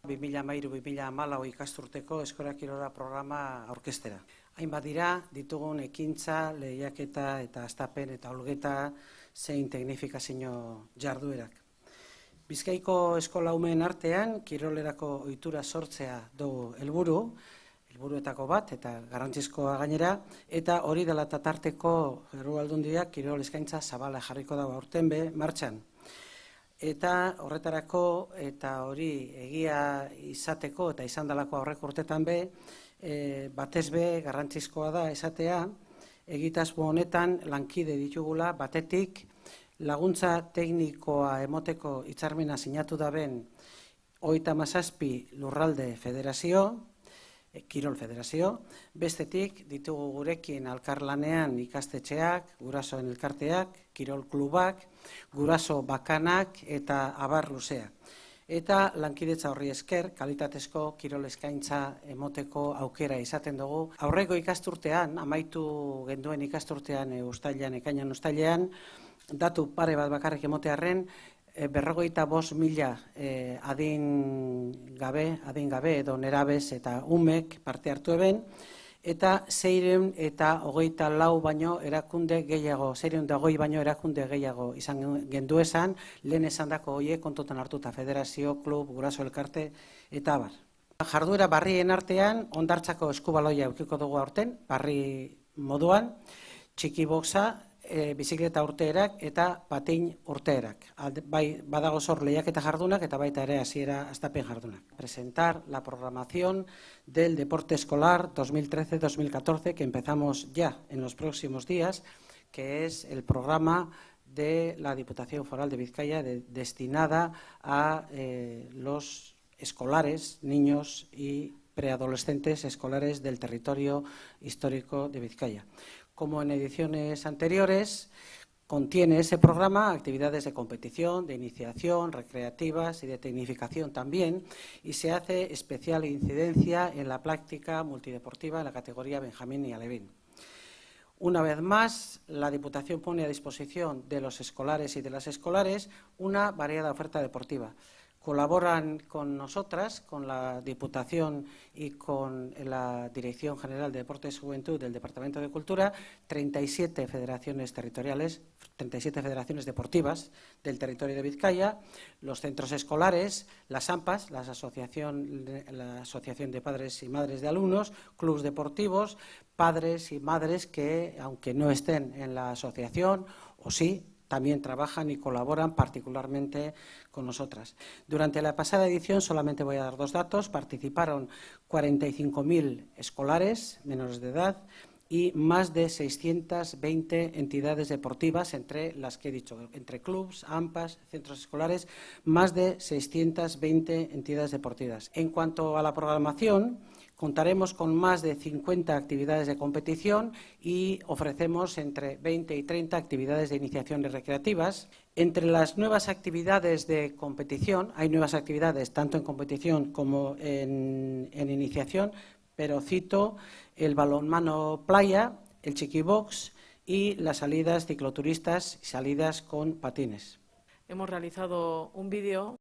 2013-2014 ikasturteko Eskola Kirola programa aurkeztera. Hainbat dira ditugun ekintza, lehiaketa eta astapen eta olgeta zein teknifikazio jarduerak. Bizkaiko eskola umeen artean kirolerako ohitura sortzea dugu helburuetako bat eta garrantzizkoa gainera, eta hori dela tarteko Foru Aldundiak kirol eskaintza zabala jarriko dago aurten martxan. Eta horretarako eta hori egia izateko eta izan dalako aurreko urtetan batez garrantzizkoa da esatea, egitasmo honetan lankide ditugula batetik laguntza teknikoa emoteko hitzarmena sinatu daben 37 lurralde federazio, Kirol Federazio, bestetik ditugu gurekin elkarlanean ikastetxeak, gurasoen elkarteak, kirol klubak, guraso bakanak eta abar luzeak. Eta lankidetza horri esker, kalitatezko kirol eskaintza emoteko aukera izaten dugu. Aurreko ikasturtean, amaitu genduen ikasturtean ekainan uztailean, datu pare bat bakarrik emotearren, 45.000 adingabe edo nerabez eta umek parte hartu eben, eta 624 baino erakunde gehiago, 620 baino erakunde gehiago izan genduesan, lehen esandako horiek kontutan hartuta, federazio, klub, guraso elkarte eta abar. Jarduera barrien artean, hondartzako eskubaloia eukiko dugu aurten, barri moduan, txiki boxa, bizikleta urteerak eta patin urteerak. Bai, badago zor lehiaketa jardunak eta baita ere hasiera astapen jardunak. Presentar la programación del deporte escolar 2013-2014 que empezamos ya en los próximos días, que es el programa de la Diputación Foral de Vizcaya destinada a los escolares, niños y preadolescentes escolares del territorio histórico de Vizcaya. Como en ediciones anteriores, contiene ese programa actividades de competición, de iniciación, recreativas y de tecnificación también, y se hace especial incidencia en la práctica multideportiva en la categoría Benjamín y Alevín. Una vez más, la Diputación pone a disposición de los escolares y de las escolares una variada oferta deportiva. Colaboran con nosotras, con la Diputación y con la Dirección General de Deportes y Juventud del Departamento de Cultura, 37 federaciones territoriales, 37 federaciones deportivas del territorio de Vizcaya, los centros escolares, las AMPAs, la Asociación de Padres y Madres de Alumnos, clubes deportivos, padres y madres que, aunque no estén en la asociación, o sí, también trabajan y colaboran particularmente con nosotras. Durante la pasada edición, solamente voy a dar dos datos, participaron 45.000 escolares menores de edad y más de 620 entidades deportivas, entre las que he dicho, entre clubs, AMPAs, centros escolares, más de 620 entidades deportivas. En cuanto a la programación, contaremos con más de 50 actividades de competición y ofrecemos entre 20 y 30 actividades de iniciación y recreativas. Entre las nuevas actividades de competición, hay nuevas actividades tanto en competición como en iniciación, pero cito el balonmano playa, el chiquibox y las salidas cicloturistas y salidas con patines. Hemos realizado un vídeo.